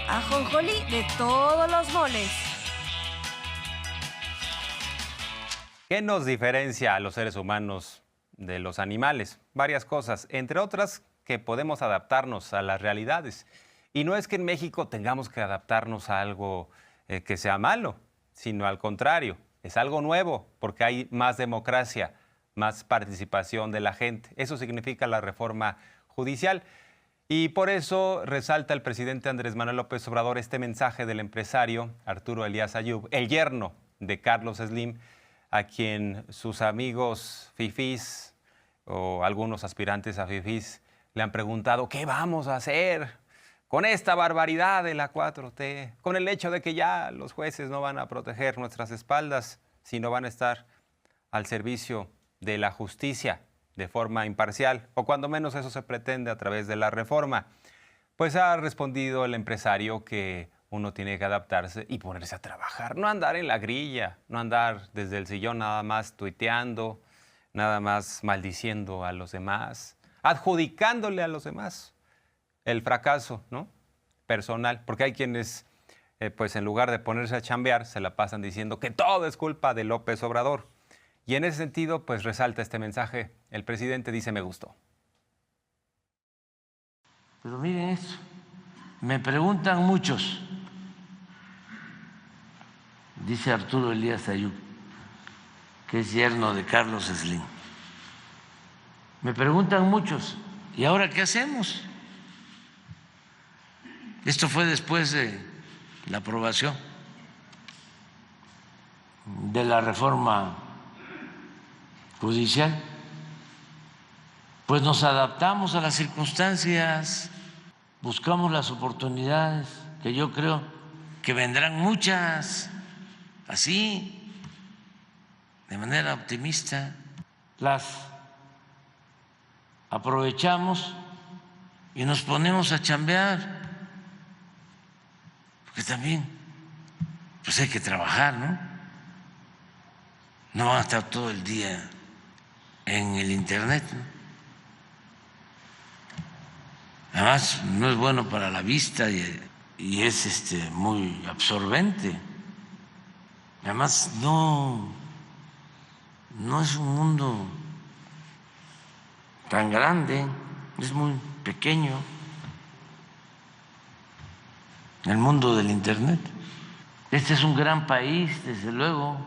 Ajonjolí de todos los moles. ¿Qué nos diferencia a los seres humanos de los animales? Varias cosas, entre otras que podemos adaptarnos a las realidades. Y no es que en México tengamos que adaptarnos a algo que sea malo, sino al contrario, es algo nuevo porque hay más democracia, más participación de la gente. Eso significa la reforma judicial. Y por eso resalta el presidente Andrés Manuel López Obrador este mensaje del empresario Arturo Elías Ayub, el yerno de Carlos Slim, a quien sus amigos fifís o algunos aspirantes a fifís le han preguntado ¿qué vamos a hacer con esta barbaridad de la 4T? Con el hecho de que ya los jueces no van a proteger nuestras espaldas, sino van a estar al servicio de la justicia de forma imparcial, o cuando menos eso se pretende a través de la reforma. Pues ha respondido el empresario que uno tiene que adaptarse y ponerse a trabajar, no andar en la grilla, no andar desde el sillón nada más tuiteando, nada más maldiciendo a los demás, adjudicándole a los demás el fracaso, ¿no?, personal, porque hay quienes, pues en lugar de ponerse a chambear, se la pasan diciendo que todo es culpa de López Obrador. Y en ese sentido, pues resalta este mensaje. El presidente dice, me gustó. Pero miren esto, me preguntan muchos, dice Arturo Elías Ayub, que es yerno de Carlos Slim. Me preguntan muchos, ¿y ahora qué hacemos? Esto fue después de la aprobación de la reforma judicial. Pues nos adaptamos a las circunstancias, buscamos las oportunidades, que yo creo que vendrán muchas, así, de manera optimista. Las aprovechamos y nos ponemos a chambear, porque también pues hay que trabajar, ¿no? No van a estar todo el día en el internet, ¿no? Además, no es bueno para la vista y es muy absorbente. Además, no es un mundo tan grande, es muy pequeño el mundo del internet. Este es un gran país, desde luego,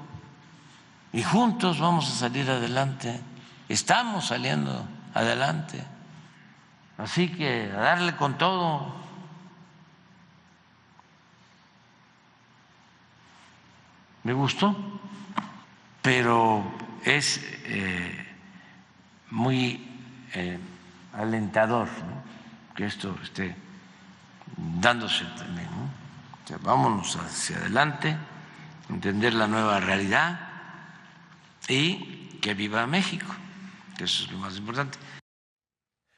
y juntos vamos a salir adelante. Estamos saliendo adelante. Así que a darle con todo. Me gustó, pero es muy alentador, ¿no?, que esto esté dándose también, ¿no? O sea, vámonos hacia adelante, entender la nueva realidad y que viva México, que eso es lo más importante.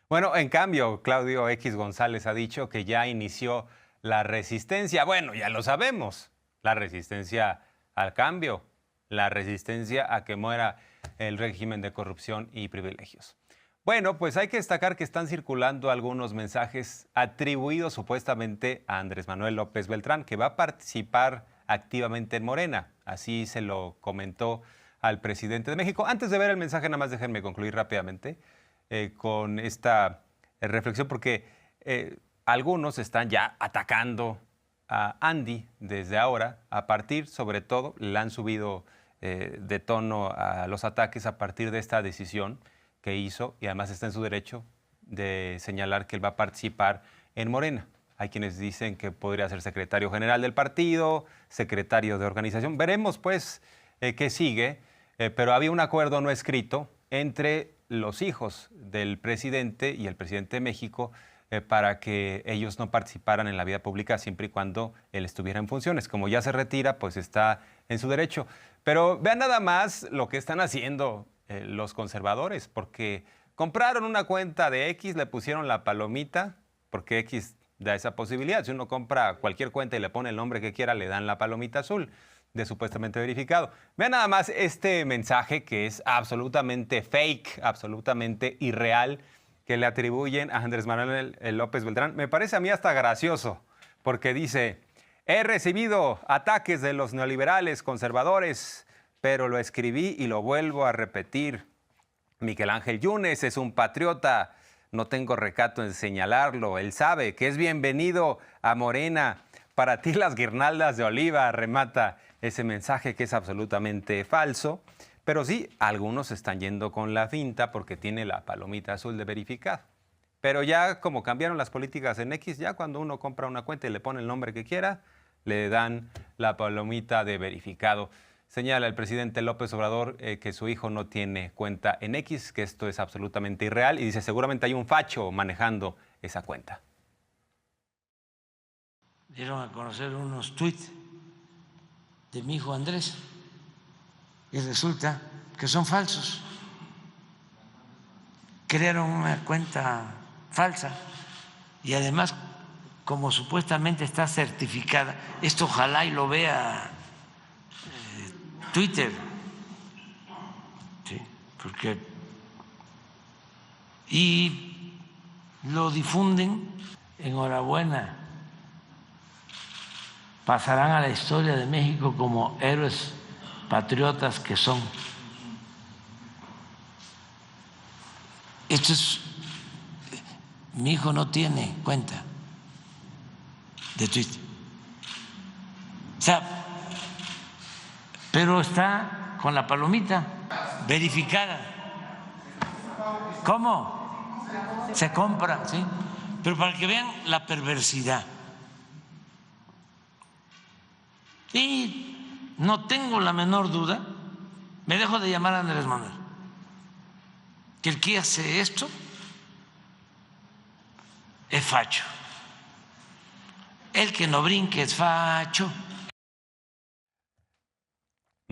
Bueno, en cambio, Claudio X González ha dicho que ya inició la resistencia. Bueno, ya lo sabemos, la resistencia al cambio, la resistencia a que muera el régimen de corrupción y privilegios. Bueno, pues hay que destacar que están circulando algunos mensajes atribuidos supuestamente a Andrés Manuel López Beltrán, que va a participar activamente en Morena. Así se lo comentó al presidente de México. Antes de ver el mensaje, nada más déjenme concluir rápidamente con esta reflexión, porque algunos están ya atacando a Andy desde ahora, a partir, sobre todo, le han subido de tono a los ataques a partir de esta decisión que hizo, y además está en su derecho de señalar que él va a participar en Morena. Hay quienes dicen que podría ser secretario general del partido, secretario de organización. Veremos, pues, qué sigue, pero había un acuerdo no escrito entre los hijos del presidente y el presidente de México para que ellos no participaran en la vida pública siempre y cuando él estuviera en funciones. Como ya se retira, pues está en su derecho. Pero vean nada más lo que están haciendo los conservadores, porque compraron una cuenta de X, le pusieron la palomita, porque X da esa posibilidad. Si uno compra cualquier cuenta y le pone el nombre que quiera, le dan la palomita azul de supuestamente verificado. Vean nada más este mensaje que es absolutamente fake, absolutamente irreal, que le atribuyen a Andrés Manuel López Beltrán. Me parece a mí hasta gracioso, porque dice, he recibido ataques de los neoliberales conservadores, pero lo escribí y lo vuelvo a repetir. Miguel Ángel Yunes es un patriota, no tengo recato en señalarlo, él sabe que es bienvenido a Morena. Para ti las guirnaldas de oliva, remata ese mensaje que es absolutamente falso, pero sí, algunos están yendo con la finta porque tiene la palomita azul de verificado. Pero ya como cambiaron las políticas en X, ya cuando uno compra una cuenta y le pone el nombre que quiera, le dan la palomita de verificado. Señala el presidente López Obrador que su hijo no tiene cuenta en X, que esto es absolutamente irreal y dice seguramente hay un facho manejando esa cuenta. Dieron a conocer unos tweets de mi hijo Andrés y resulta que son falsos. Crearon una cuenta falsa y además, como supuestamente está certificada, esto ojalá y lo vea Twitter, sí, porque y lo difunden. Enhorabuena, pasarán a la historia de México como héroes patriotas que son. Esto es, mi hijo no tiene cuenta de Twitter, o sea, pero está con la palomita verificada. ¿Cómo? Se compra, ¿sí? Pero para que vean la perversidad. Y no tengo la menor duda, me dejo de llamar a Andrés Manuel, que el que hace esto es facho. El que no brinque es facho.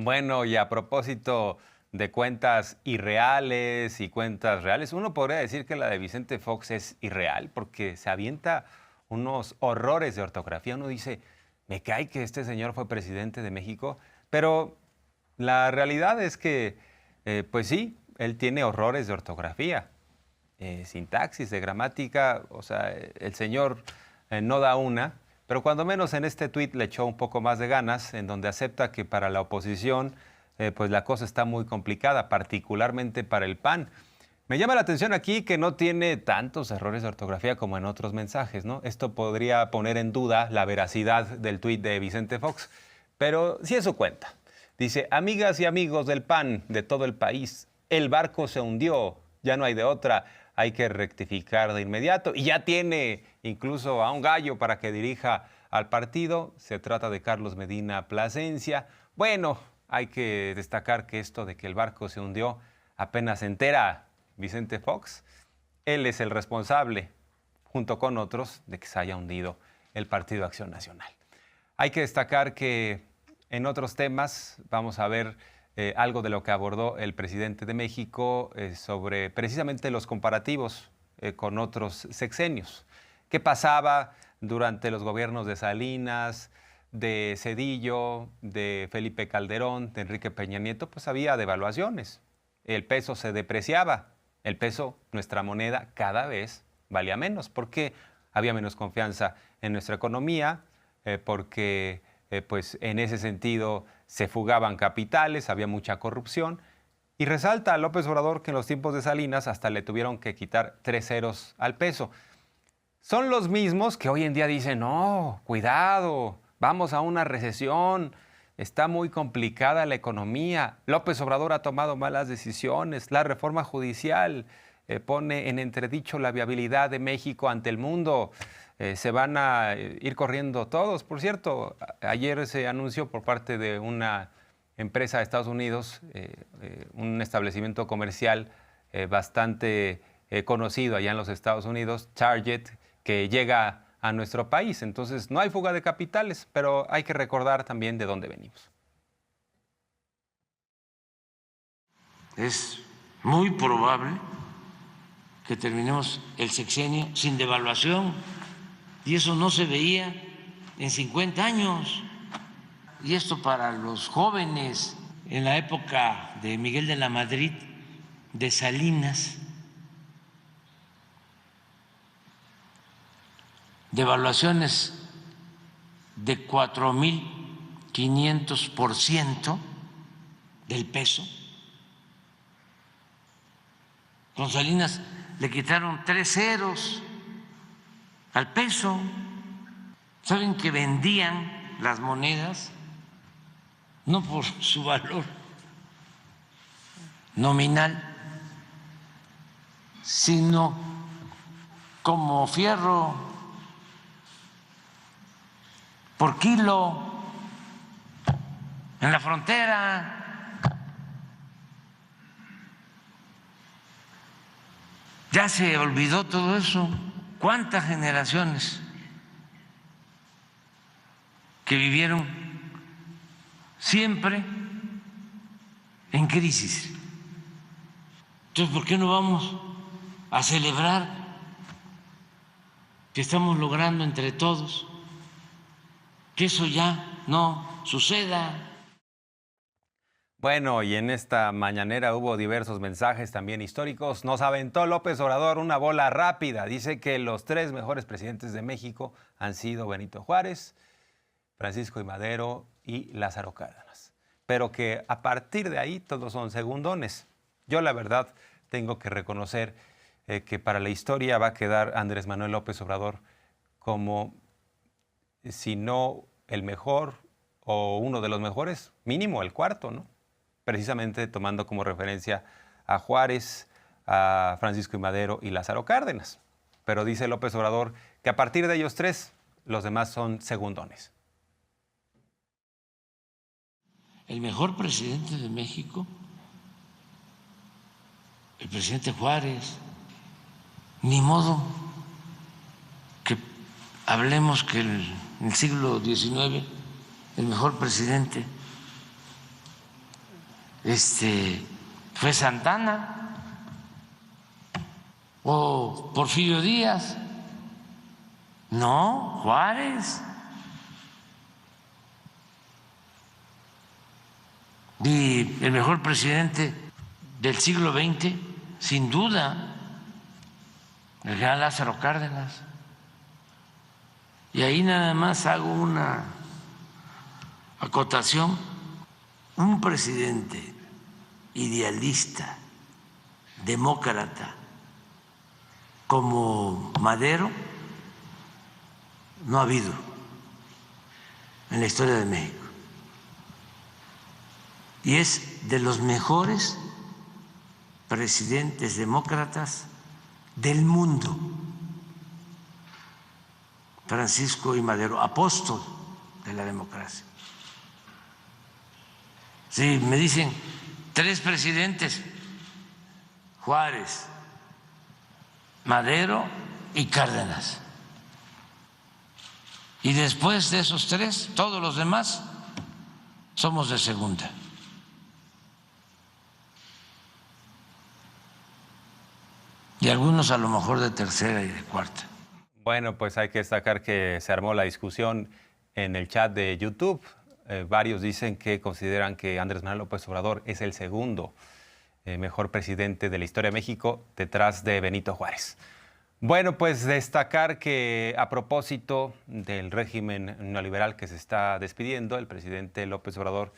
Bueno, y a propósito de cuentas irreales y cuentas reales, uno podría decir que la de Vicente Fox es irreal porque se avienta unos horrores de ortografía. Uno dice, me cae que este señor fue presidente de México, pero la realidad es que, pues sí, él tiene horrores de ortografía, sintaxis, de gramática, o sea, el señor no da una. Pero cuando menos en este tuit le echó un poco más de ganas, en donde acepta que para la oposición pues la cosa está muy complicada, particularmente para el PAN. Me llama la atención aquí que no tiene tantos errores de ortografía como en otros mensajes, ¿no? Esto podría poner en duda la veracidad del tuit de Vicente Fox, pero sí eso cuenta. Dice, amigas y amigos del PAN de todo el país, el barco se hundió, ya no hay de otra. Hay que rectificar de inmediato y ya tiene incluso a un gallo para que dirija al partido. Se trata de Carlos Medina Plasencia. Bueno, hay que destacar que esto de que el barco se hundió apenas se entera Vicente Fox. Él es el responsable, junto con otros, de que se haya hundido el Partido Acción Nacional. Hay que destacar que en otros temas vamos a ver algo de lo que abordó el presidente de México sobre precisamente los comparativos con otros sexenios. ¿Qué pasaba durante los gobiernos de Salinas, de Zedillo, de Felipe Calderón, de Enrique Peña Nieto? Pues había devaluaciones. El peso se depreciaba. El peso, nuestra moneda, cada vez valía menos porque había menos confianza en nuestra economía, porque pues en ese sentido se fugaban capitales, había mucha corrupción. Y resalta a López Obrador que en los tiempos de Salinas hasta le tuvieron que quitar 3 ceros al peso. Son los mismos que hoy en día dicen, no, cuidado, vamos a una recesión, está muy complicada la economía, López Obrador ha tomado malas decisiones, la reforma judicial pone en entredicho la viabilidad de México ante el mundo. Se van a ir corriendo todos. Por cierto, ayer se anunció por parte de una empresa de Estados Unidos, un establecimiento comercial bastante conocido allá en los Estados Unidos, Target, que llega a nuestro país. Entonces, no hay fuga de capitales, pero hay que recordar también de dónde venimos. Es muy probable que terminemos el sexenio sin devaluación. Y eso no se veía en 50 años. Y esto para los jóvenes, en la época de Miguel de la Madrid, de Salinas, devaluaciones de 4.500% del peso. Con Salinas le quitaron 3 ceros al peso. ¿Saben que vendían las monedas no por su valor nominal, sino como fierro por kilo en la frontera? Ya se olvidó todo eso. ¿Cuántas generaciones que vivieron siempre en crisis? Entonces, ¿por qué no vamos a celebrar que estamos logrando entre todos que eso ya no suceda? Bueno, y en esta mañanera hubo diversos mensajes también históricos. Nos aventó López Obrador una bola rápida. Dice que los 3 mejores presidentes de México han sido Benito Juárez, Francisco I. Madero y Lázaro Cárdenas. Pero que a partir de ahí todos son segundones. Yo la verdad tengo que reconocer que para la historia va a quedar Andrés Manuel López Obrador como, si no el mejor o uno de los mejores, mínimo el cuarto, ¿no? Precisamente tomando como referencia a Juárez, a Francisco I. Madero y Lázaro Cárdenas. Pero dice López Obrador que a partir de ellos 3, los demás son segundones. El mejor presidente de México, el presidente Juárez. Ni modo que hablemos que en el siglo XIX el mejor presidente fue Santana o Porfirio Díaz. No, Juárez. Y el mejor presidente del siglo XX, sin duda, el general Lázaro Cárdenas. Y ahí nada más hago una acotación. Un presidente idealista, demócrata, como Madero, no ha habido en la historia de México. Y es de los mejores presidentes demócratas del mundo. Francisco I. Madero, apóstol de la democracia. Sí, me dicen 3 presidentes: Juárez, Madero y Cárdenas. Y después de esos 3, todos los demás somos de segunda. Y algunos a lo mejor de tercera y de cuarta. Bueno, pues hay que destacar que se armó la discusión en el chat de YouTube. Varios dicen que consideran que Andrés Manuel López Obrador es el segundo mejor presidente de la historia de México, detrás de Benito Juárez. Bueno, pues destacar que a propósito del régimen neoliberal que se está despidiendo, el presidente López Obrador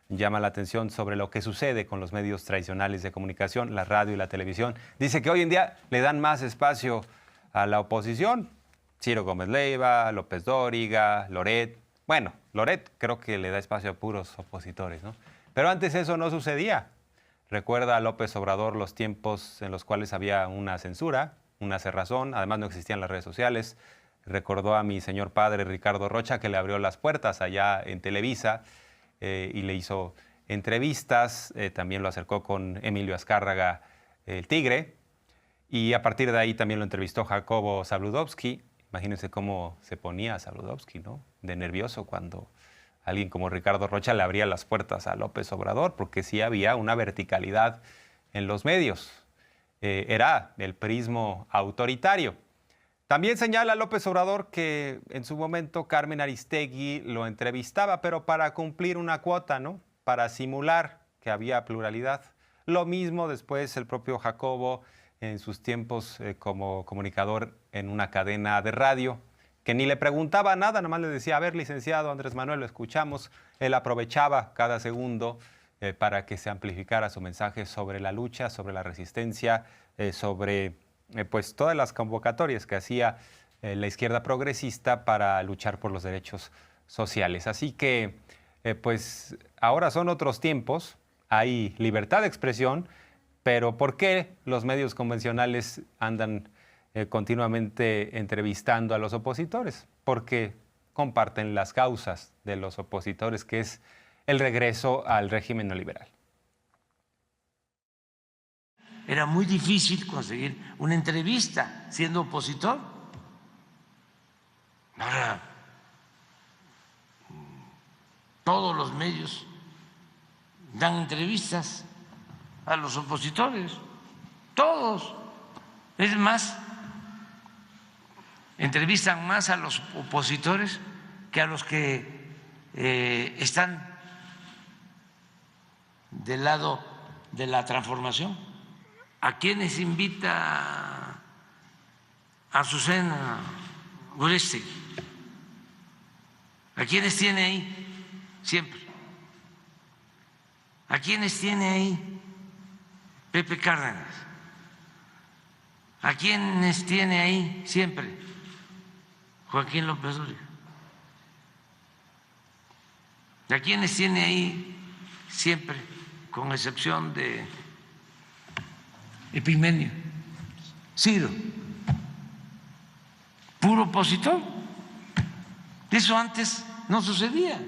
llama la atención sobre lo que sucede con los medios tradicionales de comunicación, la radio y la televisión. Dice que hoy en día le dan más espacio a la oposición. Ciro Gómez Leiva, López Dóriga, Loret. Bueno, Loret creo que le da espacio a puros opositores, ¿no? Pero antes eso no sucedía. Recuerda a López Obrador los tiempos en los cuales había una censura, una cerrazón, además no existían las redes sociales. Recordó a mi señor padre Ricardo Rocha que le abrió las puertas allá en Televisa y le hizo entrevistas, también lo acercó con Emilio Azcárraga, el Tigre, y a partir de ahí también lo entrevistó Jacobo Zabludovsky. Imagínense cómo se ponía Zabludovsky, ¿no? De nervioso cuando alguien como Ricardo Rocha le abría las puertas a López Obrador, porque sí había una verticalidad en los medios. Era el prismo autoritario. También señala López Obrador que en su momento Carmen Aristegui lo entrevistaba, pero para cumplir una cuota, ¿no? Para simular que había pluralidad. Lo mismo después el propio Jacobo en sus tiempos como comunicador en una cadena de radio, que ni le preguntaba nada, nomás le decía, a ver, licenciado Andrés Manuel, lo escuchamos. Él aprovechaba cada segundo para que se amplificara su mensaje sobre la lucha, sobre la resistencia, sobre pues todas las convocatorias que hacía la izquierda progresista para luchar por los derechos sociales. Así que pues ahora son otros tiempos, hay libertad de expresión, pero ¿por qué los medios convencionales andan continuamente entrevistando a los opositores? Porque comparten las causas de los opositores, que es el regreso al régimen neoliberal. Era muy difícil conseguir una entrevista siendo opositor. Ahora, todos los medios dan entrevistas a los opositores, todos. Es más, entrevistan más a los opositores que a los que están del lado de la transformación. ¿A quiénes invita Azucena Uresti? ¿A quiénes tiene ahí siempre? ¿A quiénes tiene ahí Pepe Cárdenas? ¿A quiénes tiene ahí siempre Joaquín López Dóriga? ¿A quiénes tiene ahí siempre, con excepción de Epimenio? Ciro, puro opositor. Eso antes no sucedía.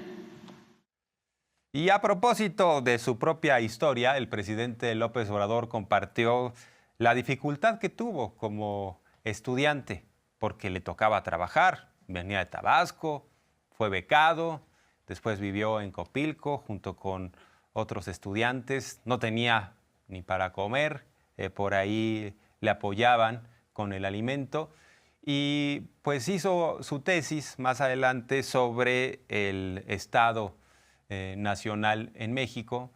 Y a propósito de su propia historia, el presidente López Obrador compartió la dificultad que tuvo como estudiante, porque le tocaba trabajar, venía de Tabasco, fue becado, después vivió en Copilco junto con otros estudiantes, no tenía ni para comer, por ahí le apoyaban con el alimento y pues hizo su tesis más adelante sobre el Estado nacional en México,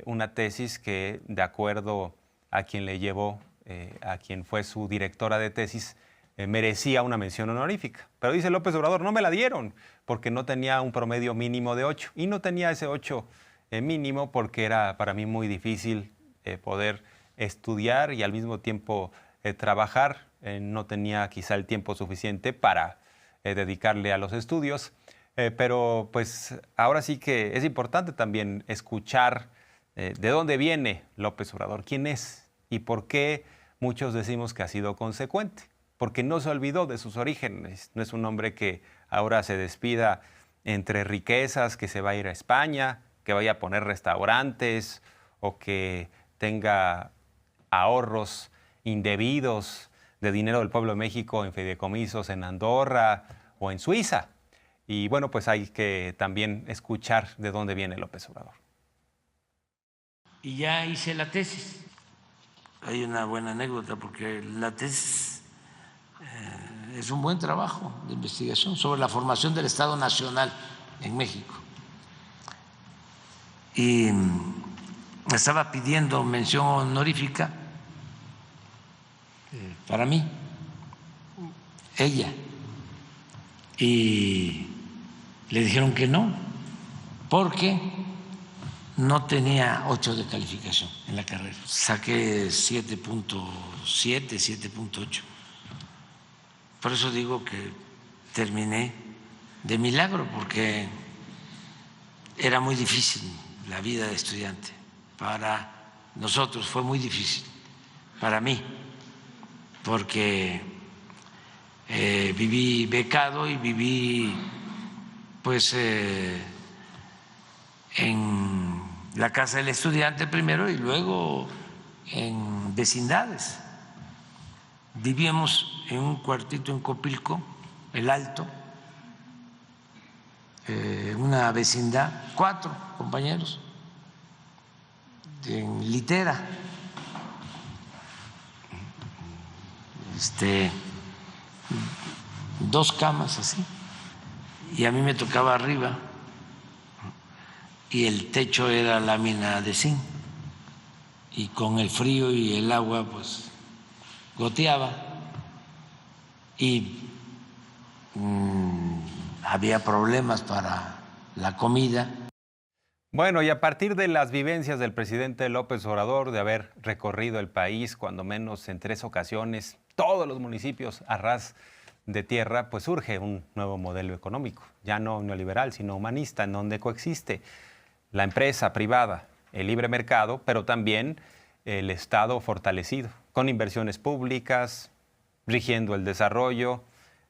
una tesis que, de acuerdo a quien le llevó, a quien fue su directora de tesis, merecía una mención honorífica. Pero dice López Obrador, no me la dieron porque no tenía un promedio mínimo de 8. Y no tenía ese 8 mínimo porque era para mí muy difícil poder estudiar y al mismo tiempo trabajar. No tenía quizá el tiempo suficiente para dedicarle a los estudios. Pero pues ahora sí que es importante también escuchar de dónde viene López Obrador, quién es y por qué muchos decimos que ha sido consecuente. Porque no se olvidó de sus orígenes. No es un hombre que ahora se despida entre riquezas, que se va a ir a España, que vaya a poner restaurantes o que tenga ahorros indebidos de dinero del pueblo de México en fideicomisos en Andorra o en Suiza. Y bueno, pues hay que también escuchar de dónde viene López Obrador. Y ya hice la tesis. Hay una buena anécdota porque la tesis es un buen trabajo de investigación sobre la formación del Estado Nacional en México. Y estaba pidiendo mención honorífica para mí, ella, y le dijeron que no, porque no tenía 8 de calificación en la carrera. Saqué 7.7, 7.8. Por eso digo que terminé de milagro, porque era muy difícil la vida de estudiante. Para nosotros fue muy difícil, para mí, porque viví becado y viví pues en la casa del estudiante primero y luego en vecindades. Vivíamos en un cuartito en Copilco, El Alto, una vecindad, 4 compañeros, en litera, 2 camas así, y a mí me tocaba arriba, y el techo era lámina de zinc, y con el frío y el agua pues goteaba, y había problemas para la comida. Bueno, y a partir de las vivencias del presidente López Obrador de haber recorrido el país, cuando menos en 3 ocasiones, todos los municipios a ras de tierra, pues surge un nuevo modelo económico, ya no neoliberal, sino humanista, en donde coexiste la empresa privada, el libre mercado, pero también el Estado fortalecido, con inversiones públicas, rigiendo el desarrollo,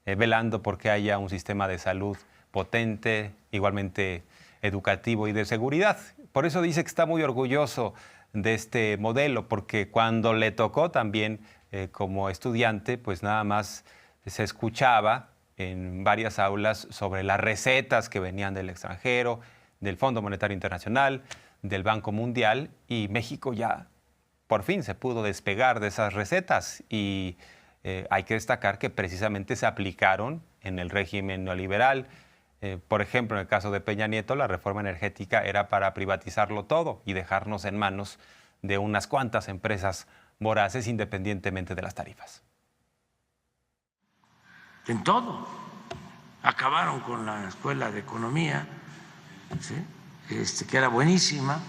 velando porque haya un sistema de salud potente, igualmente educativo y de seguridad. Por eso dice que está muy orgulloso de este modelo, porque cuando le tocó también como estudiante, pues nada más se escuchaba en varias aulas sobre las recetas que venían del extranjero, del Fondo Monetario Internacional, del Banco Mundial, y México ya por fin se pudo despegar de esas recetas y hay que destacar que precisamente se aplicaron en el régimen neoliberal. Por ejemplo, en el caso de Peña Nieto, la reforma energética era para privatizarlo todo y dejarnos en manos de unas cuantas empresas voraces independientemente de las tarifas. En todo. Acabaron con la Escuela de Economía, ¿sí? Que era buenísima,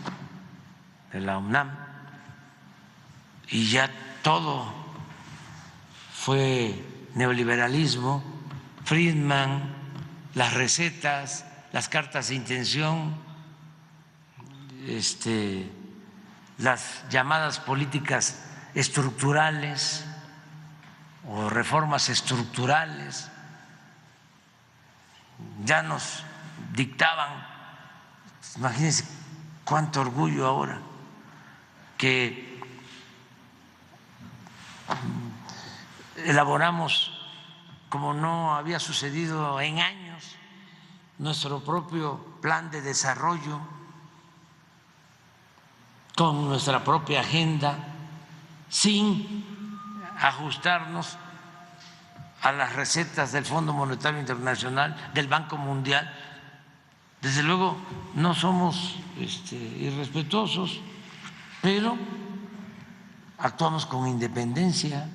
de la UNAM, y ya todo fue neoliberalismo. Friedman, las recetas, las cartas de intención, las llamadas políticas estructurales o reformas estructurales, ya nos dictaban. Imagínense cuánto orgullo ahora que elaboramos, como no había sucedido en años, nuestro propio plan de desarrollo con nuestra propia agenda, sin ajustarnos a las recetas del Fondo Monetario Internacional, del Banco Mundial. Desde luego no somos irrespetuosos, pero actuamos con independencia.